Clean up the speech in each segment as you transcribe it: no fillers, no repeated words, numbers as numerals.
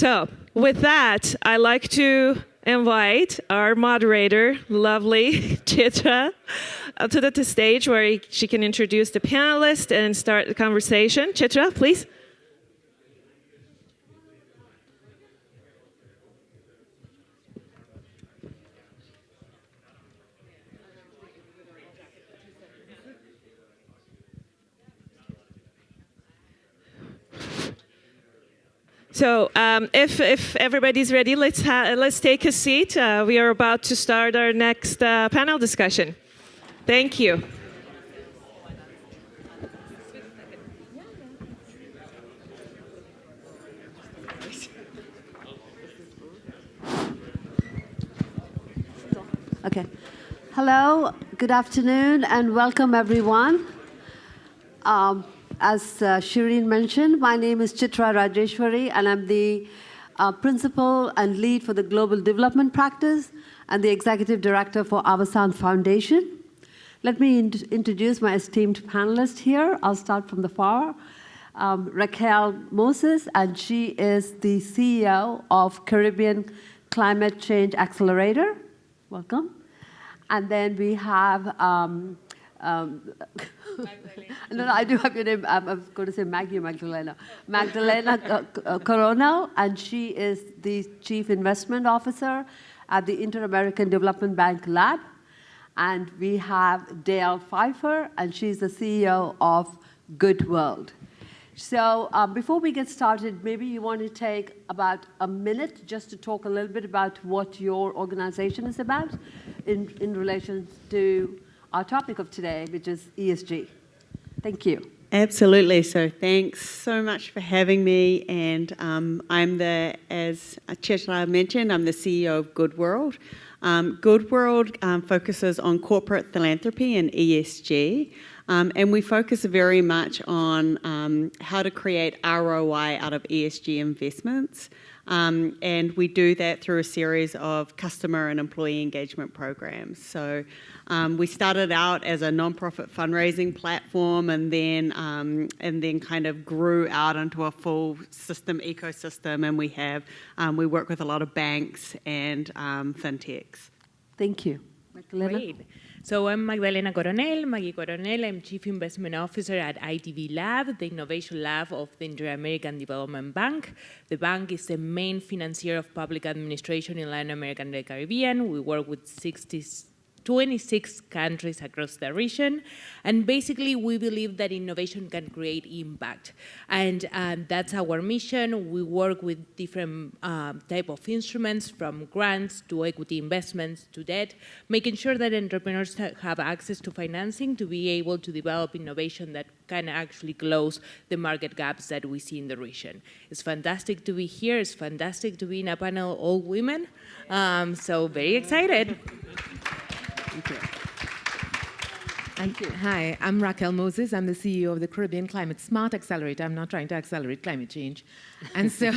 So with that, I'd like to invite our moderator, lovely Chitra, to the stage where she can introduce the panelists and start the conversation. Chitra, please. So if everybody's ready, let's take a seat. We are about to start our next panel discussion. Thank you. Okay. Hello, good afternoon, and welcome everyone. As Shireen mentioned, my name is Chitra Rajeshwari, and I'm the principal and lead for the Global Development Practice and the Executive Director for Avasant Foundation. Let me introduce my esteemed panelists here. I'll start from the far. Raquel Moses, and she is the CEO of Caribbean Climate Change Accelerator. Welcome. And then we have no, I do have your name. I'm going to say Maggie or Magdalena. Magdalena Coronel, and she is the Chief Investment Officer at the Inter-American Development Bank Lab. And we have Dale Pfeiffer, and she's the CEO of Good World. So before we get started, maybe you want to take about a minute just to talk a little bit about what your organization is about in relation to our topic of today, which is ESG. Thank you. Absolutely. So thanks so much for having me. And as Chitra mentioned, I'm the CEO of Good World. Good World focuses on corporate philanthropy and ESG. And we focus very much on how to create ROI out of ESG investments. And we do that through a series of customer and employee engagement programs. So we started out as a nonprofit fundraising platform, and then kind of grew out into a full system ecosystem. And we work with a lot of banks and fintechs. Thank you. Magdalena? Great. So I'm Magdalena Coronel, Maggie Coronel. I'm Chief Investment Officer at IADB Lab, the innovation lab of the Inter-American Development Bank. The bank is the main financier of public administration in Latin America and the Caribbean. We work with 26 countries across the region. And basically, we believe that innovation can create impact. And that's our mission. We work with different type of instruments, from grants to equity investments to debt, making sure that entrepreneurs have access to financing to be able to develop innovation that can actually close the market gaps that we see in the region. It's fantastic to be here. It's fantastic to be in a panel all women. So very excited. Thank you. Hi, I'm Raquel Moses. I'm the CEO of the Caribbean Climate Smart Accelerator. I'm not trying to accelerate climate change. And so,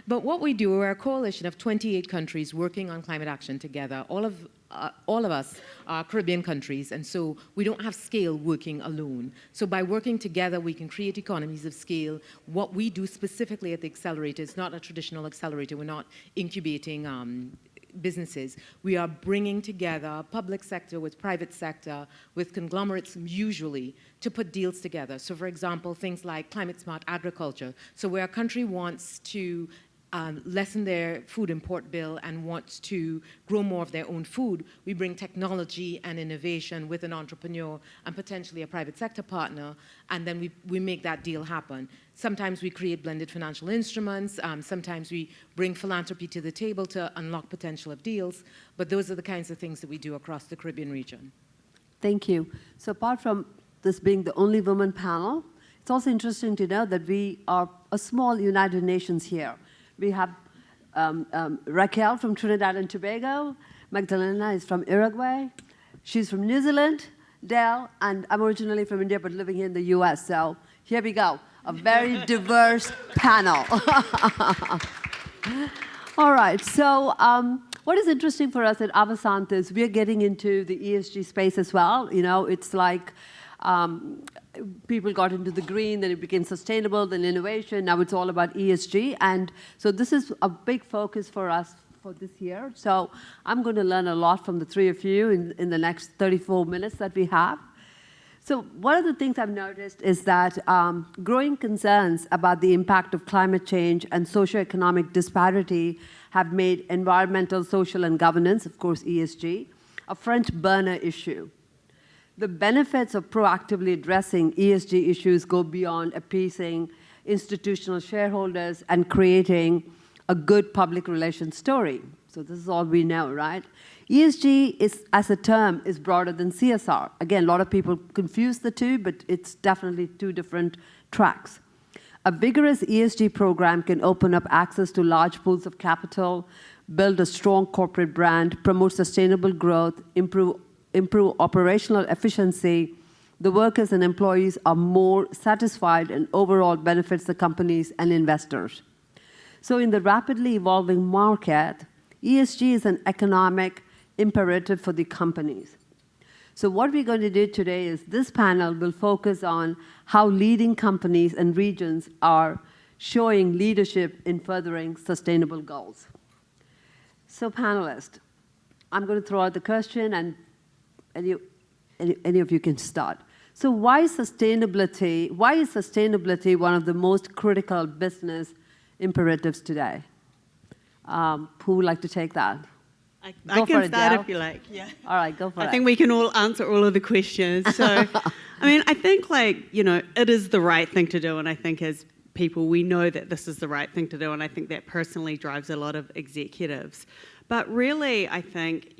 but what we do, we're a coalition of 28 countries working on climate action together. All of us are Caribbean countries, and so we don't have scale working alone. So by working together, we can create economies of scale. What we do specifically at the accelerator is not a traditional accelerator. We're not incubating businesses. We are bringing together public sector with private sector, with conglomerates usually, to put deals together. So for example, things like climate smart agriculture. So where a country wants to lessen their food import bill and wants to grow more of their own food, we bring technology and innovation with an entrepreneur and potentially a private sector partner, and then we make that deal happen. Sometimes we create blended financial instruments, sometimes we bring philanthropy to the table to unlock potential of deals, but those are the kinds of things that we do across the Caribbean region. Thank you. So apart from this being the only women panel, it's also interesting to know that we are a small United Nations here. We have Raquel from Trinidad and Tobago. Magdalena is from Uruguay. She's from New Zealand. Dale, and I'm originally from India, but living here in the US. So here we go, a very diverse panel. All right, so what is interesting for us at Avasant is we're getting into the ESG space as well. You know, it's like People got into the green, then it became sustainable, then innovation. Now it's all about ESG. And so this is a big focus for us for this year. So I'm going to learn a lot from the three of you in the next 34 minutes that we have. So one of the things I've noticed is that growing concerns about the impact of climate change and socioeconomic disparity have made environmental, social, and governance, of course ESG, a front burner issue. The benefits of proactively addressing ESG issues go beyond appeasing institutional shareholders and creating a good public relations story. So this is all we know, right? ESG is, as a term, is broader than CSR. Again, a lot of people confuse the two, but it's definitely two different tracks. A vigorous ESG program can open up access to large pools of capital, build a strong corporate brand, promote sustainable growth, improve operational efficiency. The workers and employees are more satisfied and overall benefits the companies and investors. So in the rapidly evolving market, ESG is an economic imperative for the companies. So what we're going to do today is this panel will focus on how leading companies and regions are showing leadership in furthering sustainable goals. So panelists, I'm going to throw out the question and any of you can start. So why is sustainability one of the most critical business imperatives today? Who would like to take that? I can start if you like. Yeah. All right, go for it. I think we can all answer all of the questions. So, I mean, I think it is the right thing to do, and I think as people, we know that this is the right thing to do, and I think that personally drives a lot of executives. But really, I think,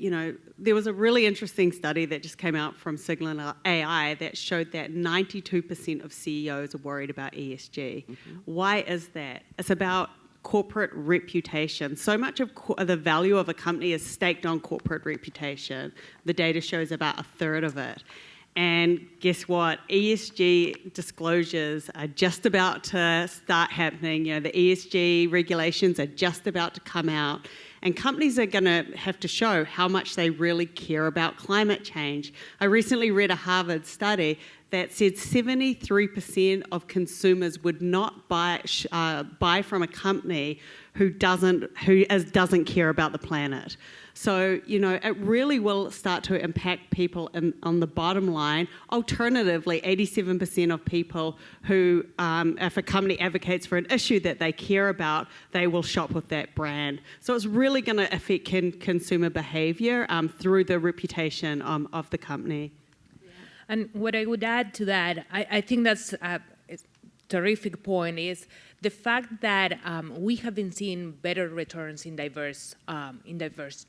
there was a really interesting study that just came out from Signal AI that showed that 92% of CEOs are worried about ESG. Mm-hmm. Why is that? It's about corporate reputation. So much of the value of a company is staked on corporate reputation. The data shows about a third of it. And guess what? ESG disclosures are just about to start happening. The ESG regulations are just about to come out. And companies are going to have to show how much they really care about climate change. I recently read a Harvard study that said 73% of consumers would not buy from a company who doesn't care about the planet. So, it really will start to impact people on the bottom line. Alternatively, 87% of people who, if a company advocates for an issue that they care about, they will shop with that brand. So it's really going to affect consumer behavior through the reputation of the company. And what I would add to that, I think that's a terrific point, is the fact that we have been seeing better returns in diverse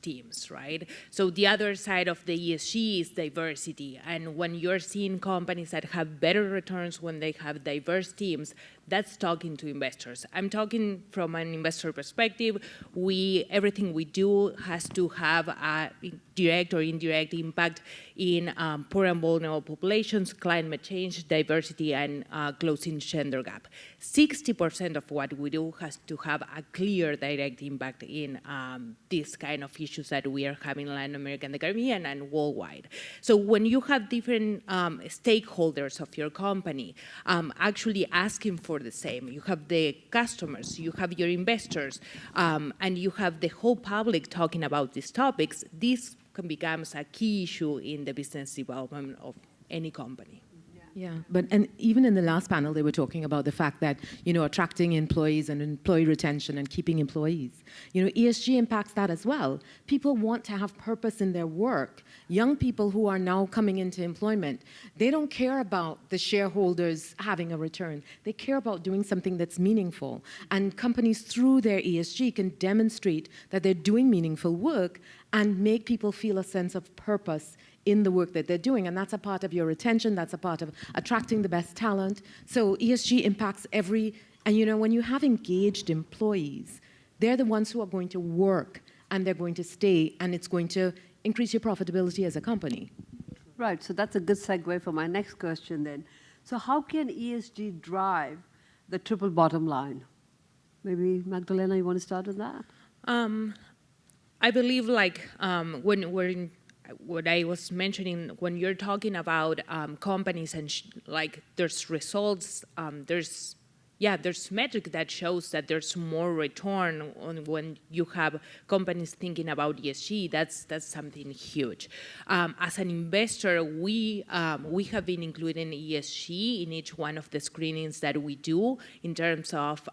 teams, right? So the other side of the ESG is diversity. And when you're seeing companies that have better returns when they have diverse teams, that's talking to investors. I'm talking from an investor perspective. Everything we do has to have a direct or indirect impact in poor and vulnerable populations, climate change, diversity, and closing gender gap. 60% of what we do has to have a clear direct impact in these kind of issues that we are having in Latin America and the Caribbean and worldwide. So when you have different stakeholders of your company actually asking for the same, you have the customers, you have your investors, and you have the whole public talking about these topics, this becomes a key issue in the business development of any company. Yeah, and even in the last panel, they were talking about the fact that, attracting employees and employee retention and keeping employees. ESG impacts that as well. People want to have purpose in their work. Young people who are now coming into employment, they don't care about the shareholders having a return. They care about doing something that's meaningful. And companies, through their ESG, can demonstrate that they're doing meaningful work and make people feel a sense of purpose in the work that they're doing. And that's a part of your retention, that's a part of attracting the best talent. So ESG impacts and when you have engaged employees, they're the ones who are going to work and they're going to stay, and it's going to increase your profitability as a company. Right, so that's a good segue for my next question then. So how can ESG drive the triple bottom line? Maybe Magdalena, you want to start with that? I believe when we're in what I was mentioning, when you're talking about companies and like there's results, there's metric that shows that there's more return on when you have companies thinking about ESG. That's something huge. As an investor, we have been including ESG in each one of the screenings that we do in terms of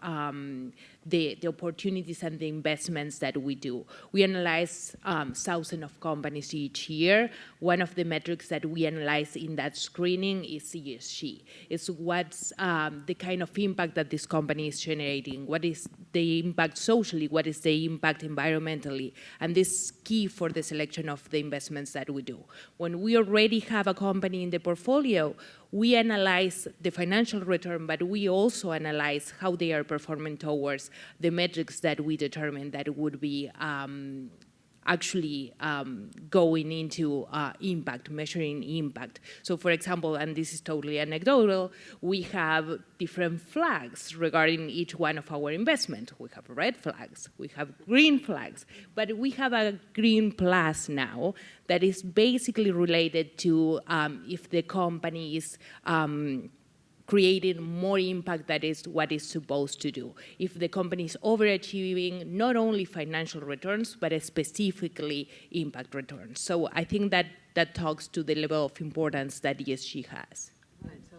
the opportunities and the investments that we do. We analyze thousands of companies each year. One of the metrics that we analyze in that screening is ESG. It's what's the kind of impact that this company is generating, what is the impact socially, what is the impact environmentally, and this is key for the selection of the investments that we do. When we already have a company in the portfolio, we analyze the financial return, but we also analyze how they are performing towards the metrics that we determine that would be actually going into impact, measuring impact. So for example, and this is totally anecdotal, we have different flags regarding each one of our investments. We have red flags, we have green flags, but we have a green plus now that is basically related to if the company is creating more impact that is what it's supposed to do. If the company is overachieving not only financial returns, but specifically impact returns. So I think that talks to the level of importance that ESG has. Right, so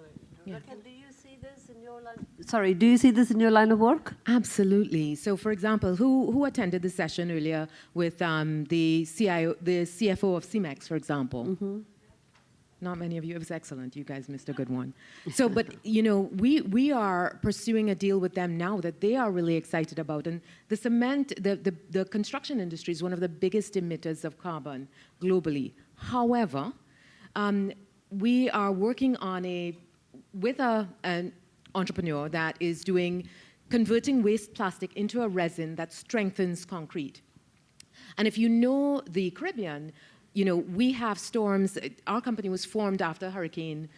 Raquel, do you see this in your line? Sorry, do you see this in your line of work? Absolutely. So, for example, who attended the session earlier with the CFO of CEMEX, for example? Mm-hmm. Not many of you. It was excellent. You guys missed a good one. So, but, you know, we are pursuing a deal with them now that they are really excited about. And the cement, the construction industry is one of the biggest emitters of carbon globally. However, we are working on with an entrepreneur that is converting waste plastic into a resin that strengthens concrete. And if you know the Caribbean, you know, we have storms. Our company was formed after Hurricanes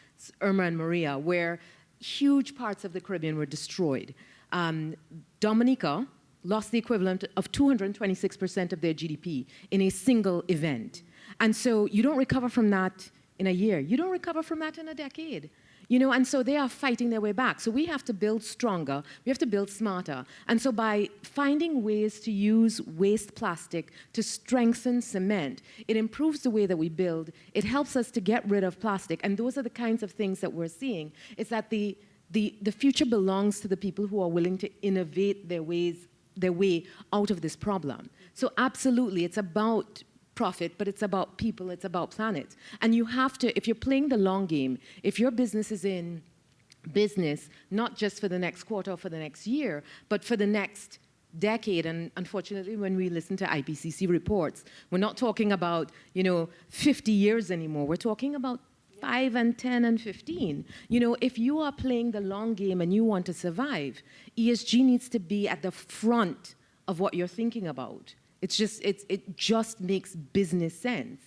Irma and Maria, where huge parts of the Caribbean were destroyed. Dominica lost the equivalent of 226% of their GDP in a single event. And so you don't recover from that in a year. You don't recover from that in a decade. You know, and so they are fighting their way back. So we have to build stronger. We have to build smarter. And so by finding ways to use waste plastic to strengthen cement, it improves the way that we build. It helps us to get rid of plastic. And those are the kinds of things that we're seeing, is that the future belongs to the people who are willing to innovate their way out of this problem. So absolutely, it's about profit, but it's about people, it's about planet. And you have to, if you're playing the long game, if your business is in business, not just for the next quarter or for the next year, but for the next decade, and unfortunately when we listen to IPCC reports, we're not talking about, 50 years anymore, we're talking about 5 and 10 and 15. If you are playing the long game and you want to ESG needs to be at the front of what you're thinking about. It just makes business sense.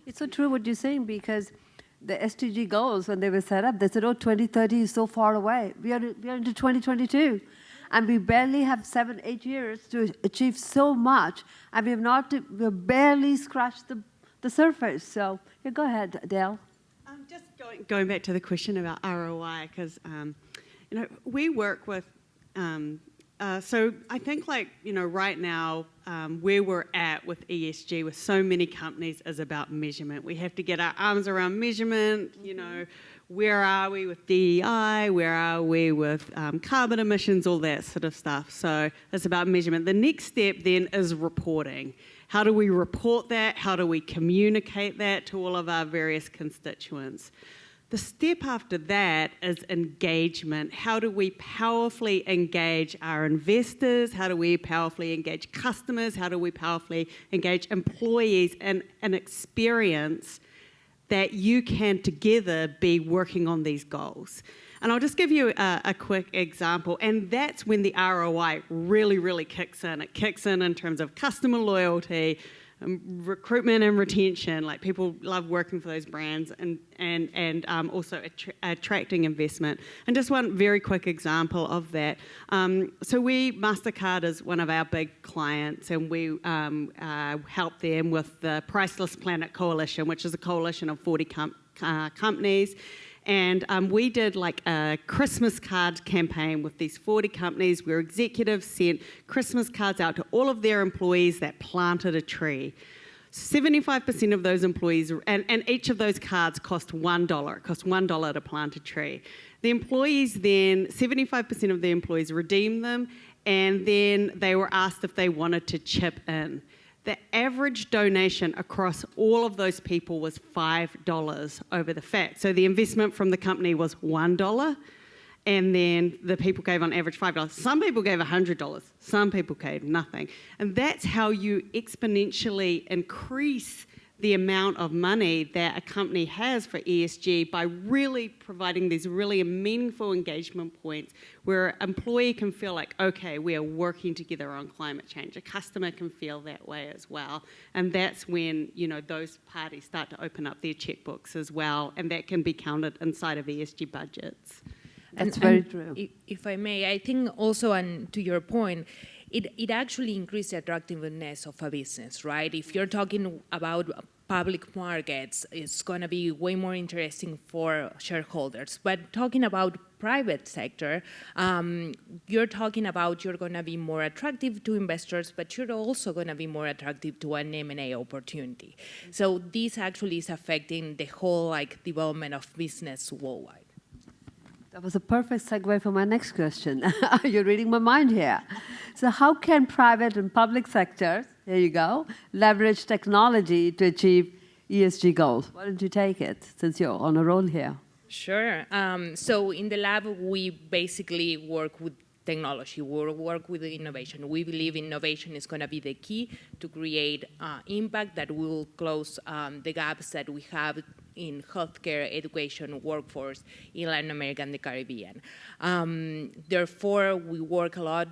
It's so true what you're saying, because the SDG goals, when they were set up, they said, 2030 is so far away. We are into 2022. And we barely have 7-8 years to achieve so much. And we've barely scratched the surface. So go ahead, Dale. Just going back to the question about ROI, because, we work with... so I think right now, where we're at with ESG with so many companies is about measurement. We have to get our arms around measurement, where are we with DEI, where are we with carbon emissions, all that sort of stuff. So it's about measurement. The next step then is reporting. How do we report that? How do we communicate that to all of our various constituents? The step after that is engagement. How do we powerfully engage our investors? How do we powerfully engage customers? How do we powerfully engage employees in an experience that you can together be working on these goals? And I'll just give you a quick example, and that's when the ROI really, really kicks in. It kicks in terms of customer loyalty, recruitment and retention, like people love working for those brands, and also attracting investment. And just one very quick example of that. So MasterCard is one of our big clients, and we help them with the Priceless Planet Coalition, which is a coalition of 40 companies. And we did like a Christmas card campaign with these 40 companies where executives sent Christmas cards out to all of their employees that planted a tree. 75% of those employees, and each of those cards cost $1. It cost $1 to plant a tree. The employees then, 75% of the employees redeemed them, and then they were asked if they wanted to chip in. The average donation across all of those people was $5 over the fact. So the investment from the company was $1, and then the people gave on average $5. Some people gave $100, some people gave nothing. And that's how you exponentially increase the amount of money that a company has for ESG by really providing these really meaningful engagement points where an employee can feel like, okay, we are working together on climate change. A customer can feel that way as well. And that's when, those parties start to open up their checkbooks as well, and that can be counted inside of ESG budgets. That's very true. If I may, I think also, and to your point, it actually increased the attractiveness of a business, right? If you're talking about public markets, it's going to be way more interesting for shareholders. But talking about private sector, you're talking about you're going to be more attractive to investors, but you're also going to be more attractive to an M&A opportunity. So this actually is affecting the whole development of business worldwide. That was a perfect segue for my next question. You're reading my mind here. So how can private and public sectors, there you go, leverage technology to achieve ESG goals? Why don't you take it, since you're on a roll here? Sure. So in the lab, we basically work with technology, we work with innovation. We believe innovation is going to be the key to create impact that will close the gaps that we have in healthcare, education, workforce in Latin America and the Caribbean. Therefore, we work a lot.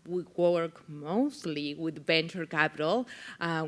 We work mostly with venture capital,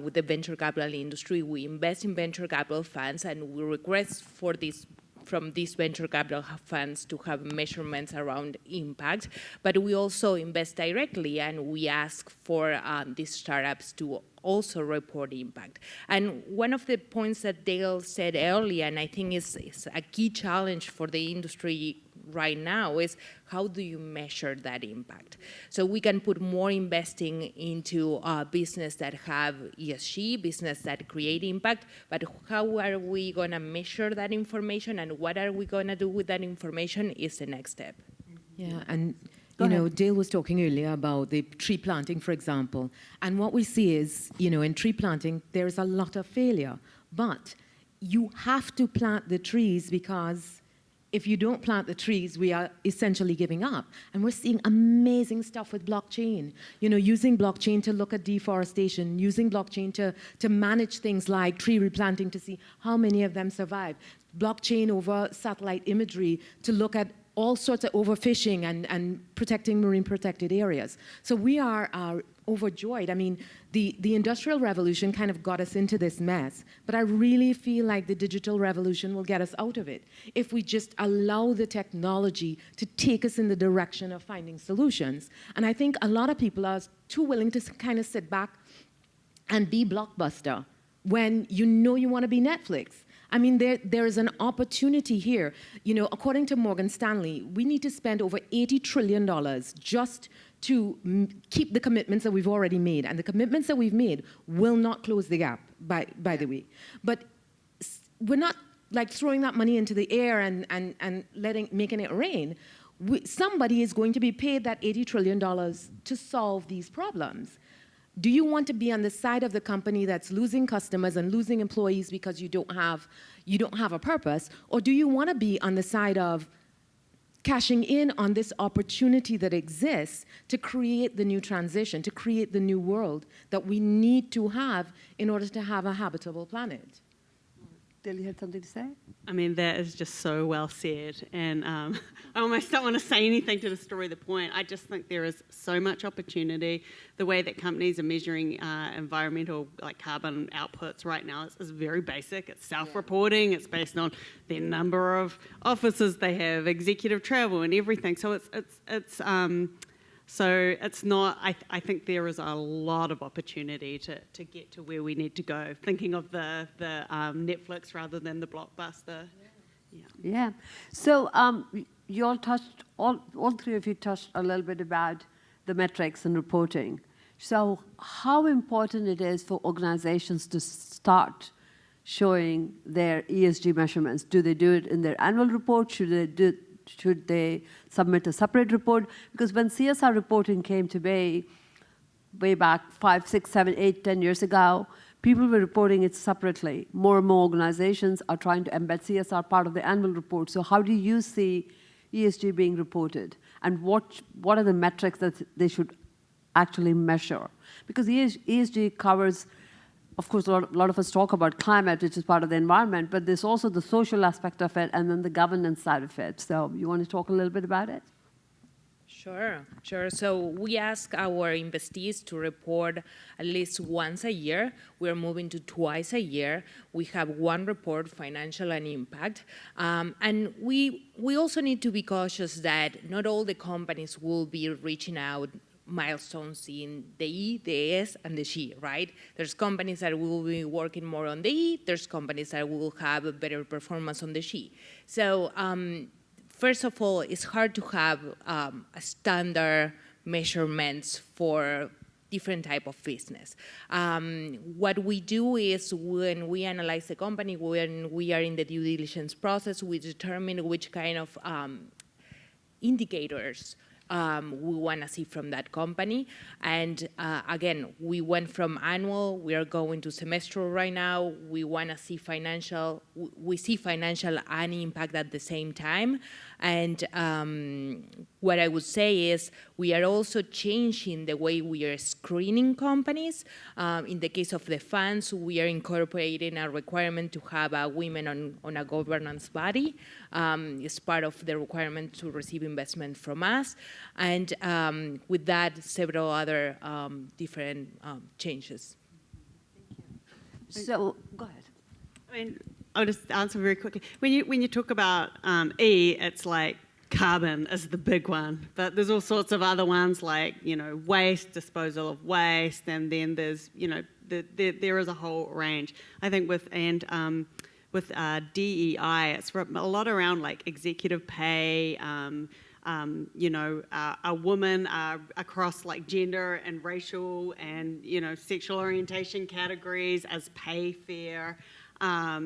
with the venture capital industry. We invest in venture capital funds, and we request from these venture capital funds to have measurements around impact. But we also invest directly, and we ask for these startups to also report impact. And one of the points that Dale said earlier, and I think is a key challenge for the industry right now, is how do you measure that impact? So we can put more investing into business that have ESG, business that create impact, but how are we going to measure that information, and what are we going to do with that information is the next step. Yeah, and Dale was talking earlier about the tree planting, for example. And what we see is, in tree planting, there's a lot of failure. But you have to plant the trees, because if you don't plant the trees, we are essentially giving up. And we're seeing amazing stuff with blockchain. Using blockchain to look at deforestation, using blockchain to manage things like tree replanting to see how many of them survive. Blockchain over satellite imagery to look at all sorts of overfishing and protecting marine protected areas. So we are overjoyed. I mean, the Industrial Revolution kind of got us into this mess, but I really feel like the digital revolution will get us out of it if we just allow the technology to take us in the direction of finding solutions. And I think a lot of people are too willing to kind of sit back and be Blockbuster when you want to be Netflix. I mean, there is an opportunity here. According to Morgan Stanley, we need to spend over $80 trillion just to keep the commitments that we've already made. And the commitments that we've made will not close the gap, by the way. But we're not throwing that money into the air and making it rain. Somebody is going to be paid that $80 trillion to solve these problems. Do you want to be on the side of the company that's losing customers and losing employees because you don't have a purpose? Or do you want to be on the side of cashing in on this opportunity that exists to create the new transition, to create the new world that we need to have in order to have a habitable planet? Dale, you had something to say? I mean, that is just so well said. And I almost don't want to say anything to destroy the point. I just think there is so much opportunity. The way that companies are measuring environmental, like carbon outputs right now is very basic. It's self-reporting. It's based on the number of offices they have, executive travel and everything. So it's not, I think there is a lot of opportunity to get to where we need to go, thinking of the Netflix rather than the Blockbuster. Yeah. So you all touched, all three of you touched a little bit about the metrics and reporting. So how important it is for organizations to start showing their ESG measurements? Do they do it in their annual report? Should they submit a separate report? Because when CSR reporting came to be way back 5, 6, 7, 8, 10 years ago, people were reporting it separately. More and more organizations are trying to embed CSR part of the annual report. So how do you see ESG being reported? And what are the metrics that they should actually measure? Because ESG covers, of course, a lot of us talk about climate, which is part of the environment, but there's also the social aspect of it and then the governance side of it. So you want to talk a little bit about it? Sure. So we ask our investees to report at least once a year. We're moving to twice a year. We have one report, financial and impact. And we also need to be cautious that not all the companies will be reaching out milestones in the E, the S, and the G, right? There's companies that will be working more on the E, there's companies that will have a better performance on the G. So first of all, it's hard to have a standard measurements for different type of business. What we do is when we analyze the company, when we are in the due diligence process, we determine which kind of indicators we want to see from that company. And again, we went from annual, we are going to semestral right now. We want to see financial, we see financial and impact at the same time. And what I would say is we are also changing the way we are screening companies. In the case of the funds, we are incorporating a requirement to have women on a governance body. It's part of the requirement to receive investment from us. And with that, several other different changes. So, go ahead. I mean, I'll just answer very quickly. When you talk about E, it's like carbon is the big one, but there's all sorts of other ones like, waste, disposal of waste, and then there's, there is a whole range. I think with DEI, it's a lot around like executive pay, a woman across like gender and racial and, sexual orientation categories as pay fair. A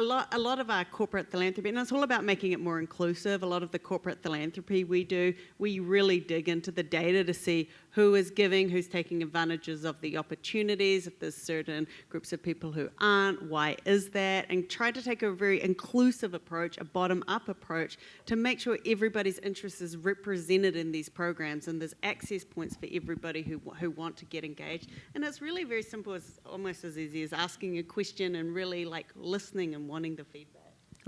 lot of our corporate philanthropy, and it's all about making it more inclusive. A lot of the corporate philanthropy we do, we really dig into the data to see who is giving, who's taking advantages of the opportunities, if there's certain groups of people who aren't, why is that, and try to take a very inclusive approach, a bottom-up approach, to make sure everybody's interest is represented in these programs and there's access points for everybody who want to get engaged. And it's really very simple, it's almost as easy as asking a question and really like listening and wanting the feedback.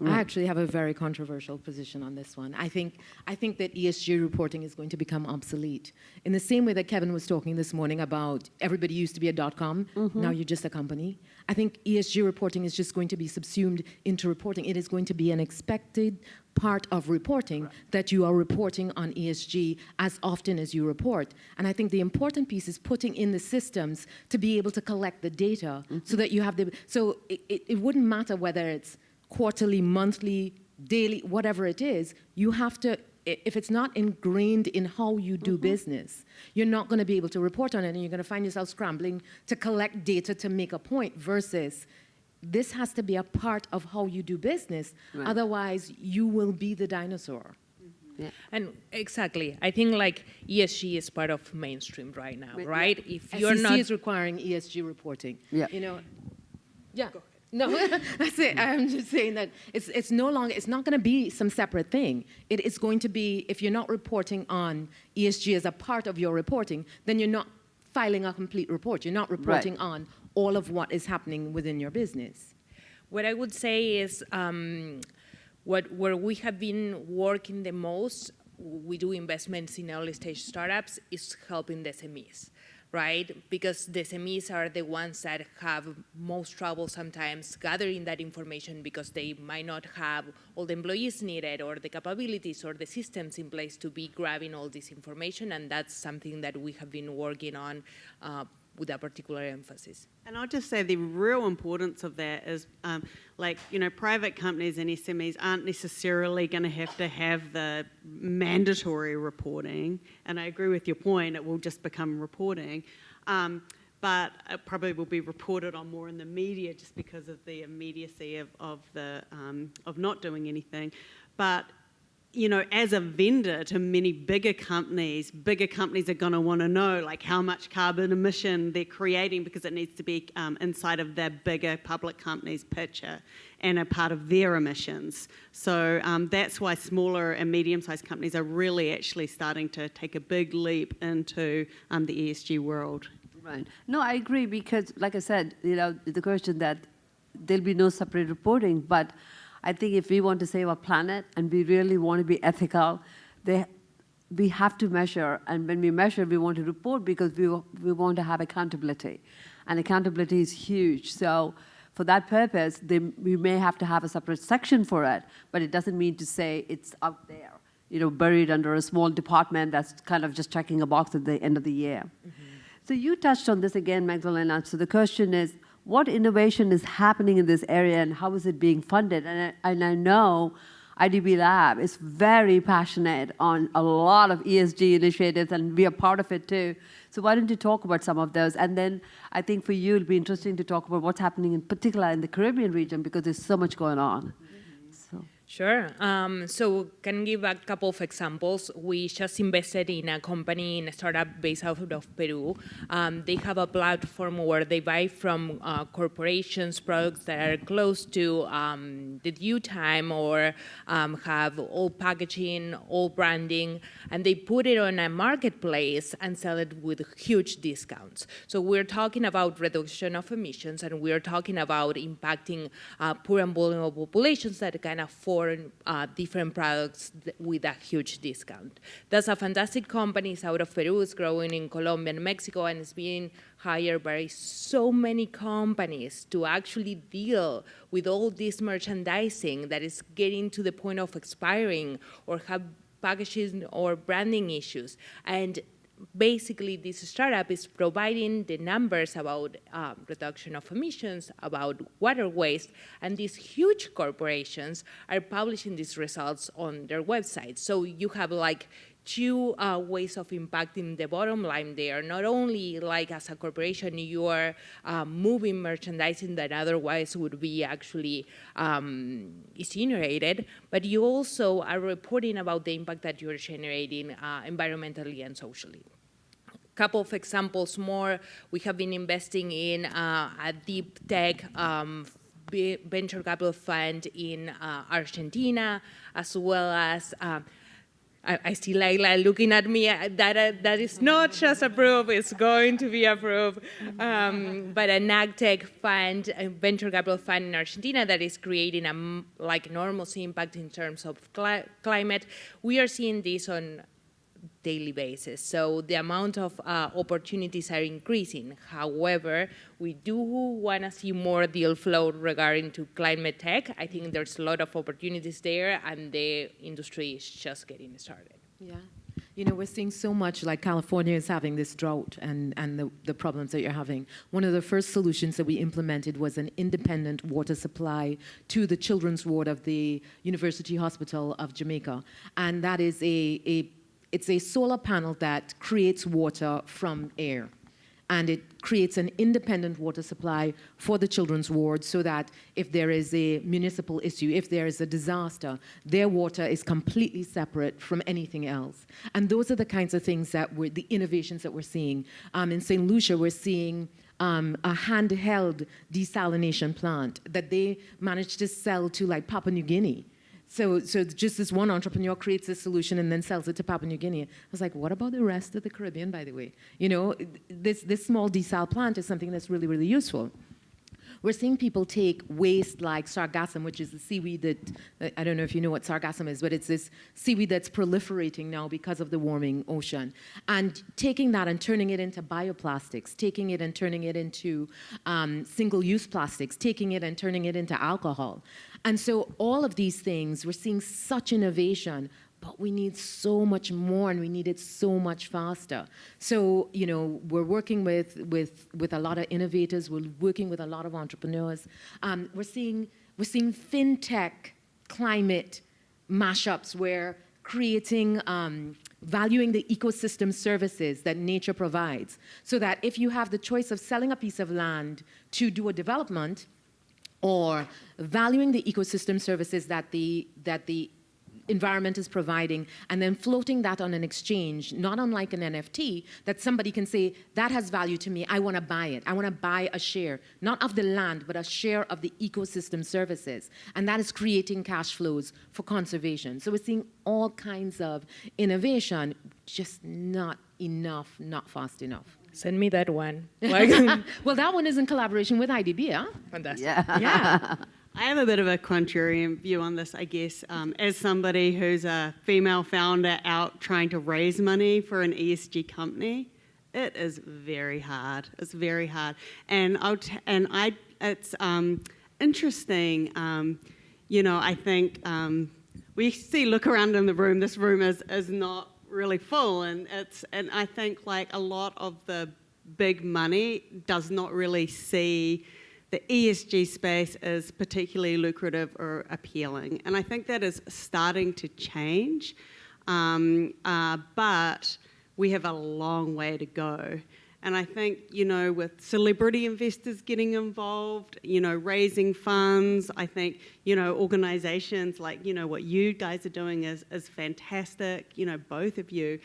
I actually have a very controversial position on this one. I think that ESG reporting is going to become obsolete. In the same way that Kevin was talking this morning about everybody used to be a .com, now you're just a company. I think ESG reporting is just going to be subsumed into reporting. It is going to be an expected part of reporting that you are reporting on ESG as often as you report. And I think the important piece is putting in the systems to be able to collect the data so that you have so it wouldn't matter whether it's quarterly, monthly, daily, whatever it is, you have to, if it's not ingrained in how you do business, you're not going to be able to report on it, and you're going to find yourself scrambling to collect data to make a point, versus this has to be a part of how you do business. Right. Otherwise, you will be the dinosaur. Yeah. And exactly, I think like ESG is part of mainstream right now, right? If you're SEC not is requiring ESG reporting. Yeah. Yeah. No, that's it. I'm just saying that it's no longer, it's not going to be some separate thing. It is going to be, if you're not reporting on ESG as a part of your reporting, then you're not filing a complete report. You're not reporting on all of what is happening within your business. What I would say is where we have been working the most, we do investments in early stage startups, is helping the SMEs, right? Because the SMEs are the ones that have most trouble sometimes gathering that information because they might not have all the employees needed or the capabilities or the systems in place to be grabbing all this information, and that's something that we have been working on with a particular emphasis. And I'll just say the real importance of that is, private companies and SMEs aren't necessarily going to have the mandatory reporting. And I agree with your point; it will just become reporting, but it probably will be reported on more in the media just because of the immediacy of not doing anything. But as a vendor to many bigger companies are going to want to know how much carbon emission they're creating because it needs to be inside of their bigger public company's picture and a part of their emissions. So that's why smaller and medium-sized companies are really actually starting to take a big leap into the ESG world. Right. No, I agree because, like I said, the question that there'll be no separate reporting, but I think if we want to save our planet and we really want to be ethical, we have to measure. And when we measure, we want to report because we want to have accountability. And accountability is huge. So for that purpose, we may have to have a separate section for it, but it doesn't mean to say it's out there, buried under a small department that's kind of just checking a box at the end of the year. Mm-hmm. So you touched on this again, Magdalena. So the question is, what innovation is happening in this area and how is it being funded? And I know IADB Lab is very passionate on a lot of ESG initiatives and we are part of it too. So why don't you talk about some of those? And then I think for you, it'll be interesting to talk about what's happening in particular in the Caribbean region because there's so much going on. So. Sure. So can give a couple of examples. We just invested in a company, in a startup based out of Peru. They have a platform where they buy from corporations products that are close to the due time or have all packaging, all branding, and they put it on a marketplace and sell it with huge discounts. So we're talking about reduction of emissions, and we're talking about impacting poor and vulnerable populations that can afford different products with a huge discount. That's a fantastic company. It's out of Peru. It's growing in Colombia and Mexico, and it's being hired by so many companies to actually deal with all this merchandising that is getting to the point of expiring or have packaging or branding issues. And basically, this startup is providing the numbers about reduction of emissions, about water waste, and these huge corporations are publishing these results on their website. So you have two ways of impacting the bottom line there. Not only as a corporation, you are moving merchandising that otherwise would be actually incinerated, but you also are reporting about the impact that you're generating environmentally and socially. Couple of examples more. We have been investing in a deep tech venture capital fund in Argentina, as well as I see Laila looking at me. That is not just approved; it's going to be approved. But an agtech fund, a venture capital fund in Argentina that is creating enormous impact in terms of climate. We are seeing this on daily basis. So the amount of opportunities are increasing. However, we do want to see more deal flow regarding to climate tech. I think there's a lot of opportunities there, and the industry is just getting started. Yeah. We're seeing so much California is having this drought and the problems that you're having. One of the first solutions that we implemented was an independent water supply to the children's ward of the University Hospital of Jamaica. And that is it's a solar panel that creates water from air. And it creates an independent water supply for the children's ward so that if there is a municipal issue, if there is a disaster, their water is completely separate from anything else. And those are the kinds of things the innovations that we're seeing. In St. Lucia, we're seeing a handheld desalination plant that they managed to sell to Papua New Guinea. So just this one entrepreneur creates this solution and then sells it to Papua New Guinea. I was like, what about the rest of the Caribbean, by the way? This small desal plant is something that's really, really useful. We're seeing people take waste like sargassum, which is the seaweed that, I don't know if you know what sargassum is, but it's this seaweed that's proliferating now because of the warming ocean. And taking that and turning it into bioplastics, taking it and turning it into single-use plastics, taking it and turning it into alcohol. And so all of these things, we're seeing such innovation, but we need so much more, and we need it so much faster. So, you know, we're working with a lot of innovators. We're working with a lot of entrepreneurs. We're seeing fintech climate mashups where creating, valuing the ecosystem services that nature provides, so that if you have the choice of selling a piece of land to do a development, or valuing the ecosystem services that the environment is providing, and then floating that on an exchange, not unlike an NFT, that somebody can say, that has value to me, I want to buy it. I want to buy a share, not of the land, but a share of the ecosystem services. And that is creating cash flows for conservation. So we're seeing all kinds of innovation, just not enough, not fast enough. Send me that one. Well, that one is in collaboration with IDB, huh? Fantastic. Yeah. I have a bit of a contrarian view on this, I guess. As somebody who's a female founder out trying to raise money for an ESG company, it is very hard. It's very hard. And it's interesting. You know, I think we look around in the room. This room is not really full, and I think like a lot of the big money does not really see the ESG space is particularly lucrative or appealing. And I think that is starting to change, but we have a long way to go. And I think, you know, with celebrity investors getting involved, you know, raising funds, I think, you know, organizations like, you know, what you guys are doing is fantastic, you know, both of you.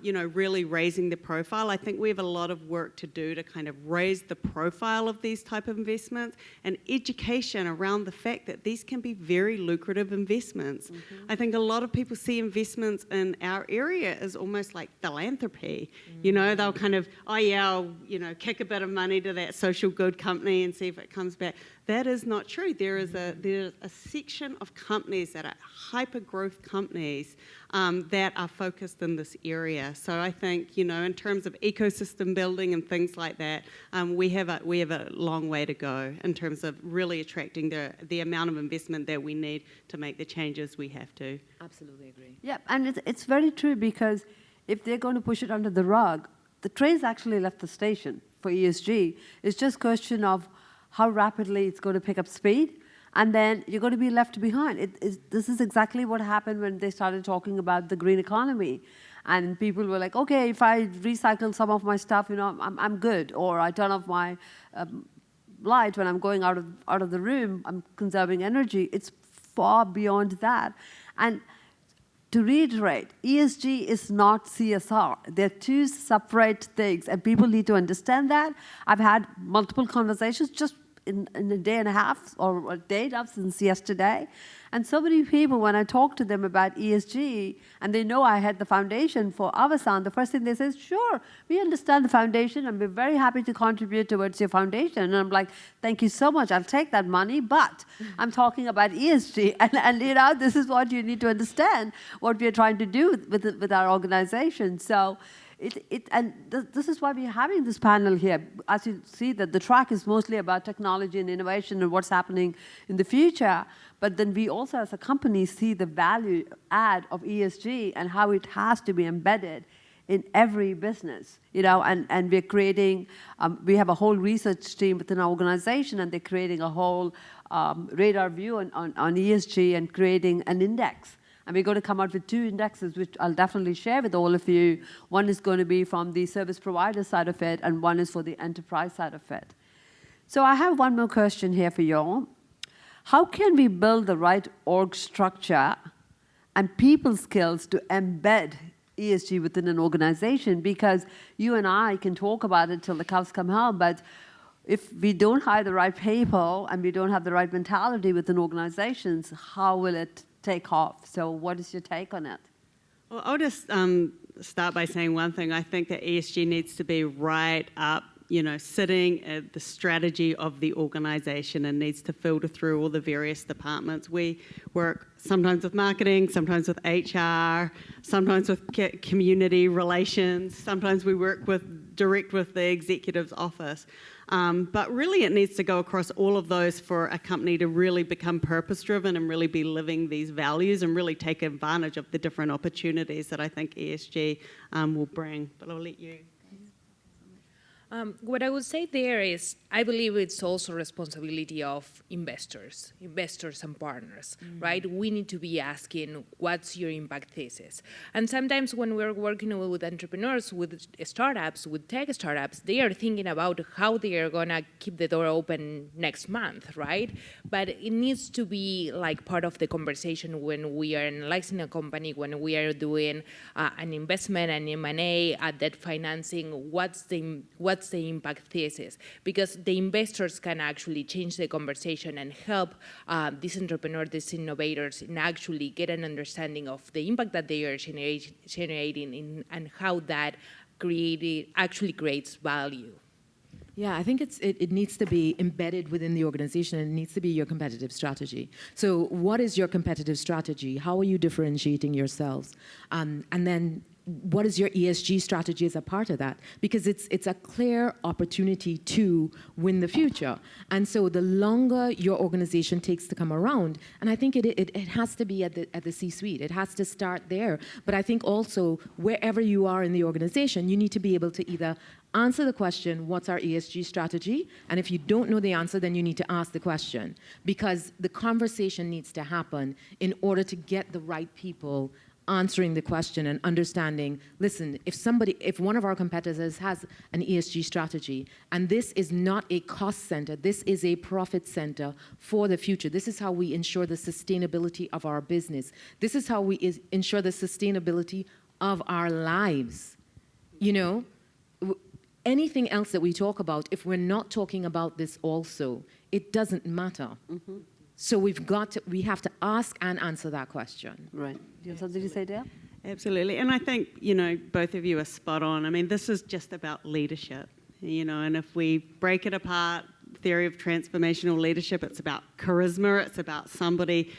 You know, really raising the profile. I think we have a lot of work to do to kind of raise the profile of these type of investments, and education around the fact that these can be very lucrative investments. Mm-hmm. I think a lot of people see investments in our area as almost like philanthropy. Mm-hmm. You know, they'll kind of, oh yeah, I'll, you know, kick a bit of money to that social good company and see if it comes back. That is not true. There's a section of companies that are hyper growth companies that are focused in this area. So I think, you know, in terms of ecosystem building and things like that, we have a long way to go in terms of really attracting the amount of investment that we need to make the changes we have to. Absolutely agree. Yeah, and it's very true, because if they're going to push it under the rug, the train's actually left the station for ESG. It's just a question of how rapidly it's going to pick up speed, and then you're going to be left behind. This is exactly what happened when they started talking about the green economy. And people were like, okay, if I recycle some of my stuff, you know, I'm good. Or I turn off my light when I'm going out of the room, I'm conserving energy. It's far beyond that. And to reiterate, ESG is not CSR. They're two separate things, and people need to understand that. I've had multiple conversations just in a day and a half, or a day now since yesterday. And so many people, when I talk to them about ESG, and they know I had the foundation for Avasant, the first thing they say is, sure, we understand the foundation, and we're very happy to contribute towards your foundation. And I'm like, thank you so much, I'll take that money, but I'm talking about ESG, and you know, this is what you need to understand, what we're trying to do with our organization. So this is why we're having this panel here. As you see, that the track is mostly about technology and innovation and what's happening in the future. But then we also, as a company, see the value add of ESG and how it has to be embedded in every business. You know, and we're creating. We have a whole research team within our organization, and they're creating a whole radar view on ESG and creating an index. And we're going to come out with 2 indexes, which I'll definitely share with all of you. One is going to be from the service provider side of it, and one is for the enterprise side of it. So I have one more question here for you all. How can we build the right org structure and people skills to embed ESG within an organization? Because you and I can talk about it till the cows come home, but if we don't hire the right people and we don't have the right mentality within organizations, how will it take off? So what is your take on it? Well, I'll just start by saying one thing. I think that ESG needs to be right up sitting at the strategy of the organisation and needs to filter through all the various departments. We work sometimes with marketing, sometimes with HR, sometimes with community relations, sometimes we work direct with the executive's office. But really it needs to go across all of those for a company to really become purpose-driven and really be living these values and really take advantage of the different opportunities that I think ESG will bring. But I'll let you. What I would say there is, I believe it's also responsibility of investors and partners, right? We need to be asking, what's your impact thesis? And sometimes when we're working with entrepreneurs, with startups, with tech startups, they are thinking about how they are gonna keep the door open next month, right? But it needs to be like part of the conversation when we are analyzing a company, when we are doing an investment, an M&A, debt financing, what's the impact thesis? Because the investors can actually change the conversation and help these entrepreneurs, these innovators, and actually get an understanding of the impact that they are generating and how that actually creates value. Yeah, I think it needs to be embedded within the organization, and it needs to be your competitive strategy. So what is your competitive strategy? How are you differentiating yourselves? And then what is your ESG strategy as a part of that? Because it's a clear opportunity to win the future. And so the longer your organization takes to come around, and I think it has to be at the C-suite. It has to start there. But I think also wherever you are in the organization, you need to be able to either answer the question, what's our ESG strategy? And if you don't know the answer, then you need to ask the question. Because the conversation needs to happen in order to get the right people answering the question and understanding, listen, if one of our competitors has an ESG strategy, and this is not a cost center, this is a profit center for the future. This is how we ensure the sustainability of our business. This is how we ensure the sustainability of our lives. Anything else that we talk about, if we're not talking about this also, it doesn't matter. Mm-hmm. So we have to ask and answer that question. Right. Do you have something to say, Dale? Absolutely. And I think, both of you are spot on. I mean, this is just about leadership, and if we break it apart, theory of transformational leadership, it's about charisma, it's about somebody,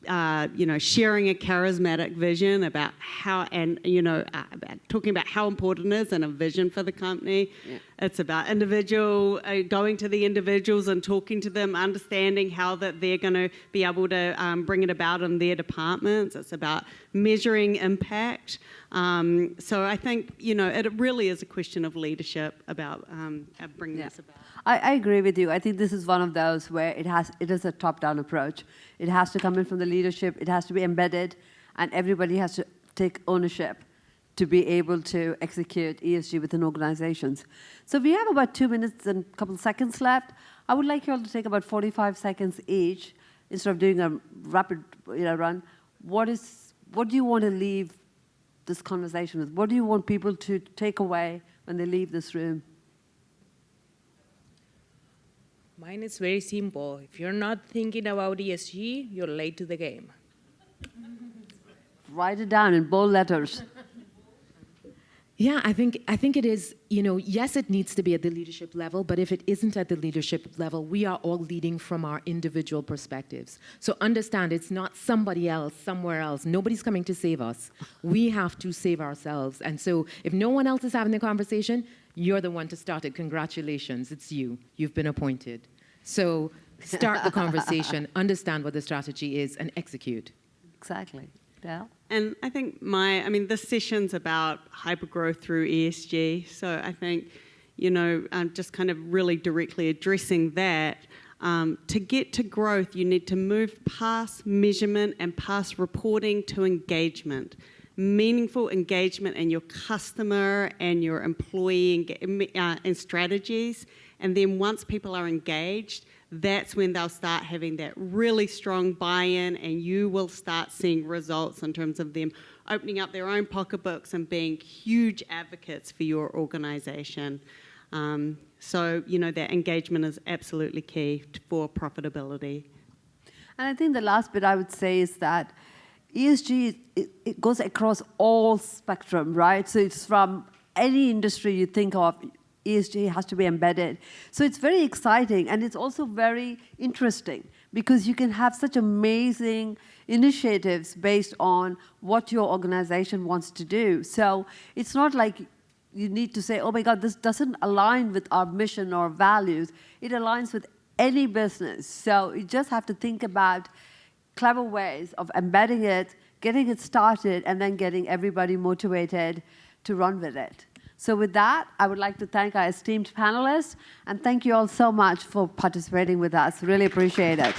sharing a charismatic vision about how, and, about talking about how important it is and a vision for the company. Yeah. It's about going to the individuals and talking to them, understanding how that they're going to be able to bring it about in their departments. It's about measuring impact. So I think, it really is a question of leadership about bringing this about. I agree with you. I think this is one of those where it is a top-down approach. It has to come in from the leadership. It has to be embedded, and everybody has to take ownership to be able to execute ESG within organizations. So we have about 2 minutes and a couple of seconds left. I would like you all to take about 45 seconds each instead of doing a rapid run. What do you want to leave this conversation with? What do you want people to take away when they leave this room? Mine is very simple. If you're not thinking about ESG, you're late to the game. Write it down in bold letters. Yeah, I think it is, yes, it needs to be at the leadership level, but if it isn't at the leadership level, we are all leading from our individual perspectives. So understand, it's not somebody else, somewhere else. Nobody's coming to save us. We have to save ourselves. And so if no one else is having the conversation, you're the one to start it. Congratulations, it's you. You've been appointed. So start the conversation, understand what the strategy is, and execute. Exactly. Dale? And I think this session's about hypergrowth through ESG. So I think, just kind of really directly addressing that. To get to growth, you need to move past measurement and past reporting to engagement. Meaningful engagement in your customer and your employee and strategies. And then once people are engaged, that's when they'll start having that really strong buy-in, and you will start seeing results in terms of them opening up their own pocketbooks and being huge advocates for your organization. So, that engagement is absolutely key for profitability. And I think the last bit I would say is that ESG, it goes across all spectrum, right? So it's from any industry you think of, ESG has to be embedded. So it's very exciting, and it's also very interesting because you can have such amazing initiatives based on what your organization wants to do. So it's not like you need to say, oh my God, this doesn't align with our mission or values. It aligns with any business. So you just have to think about clever ways of embedding it, getting it started, and then getting everybody motivated to run with it. So with that, I would like to thank our esteemed panelists, and thank you all so much for participating with us. Really appreciate it.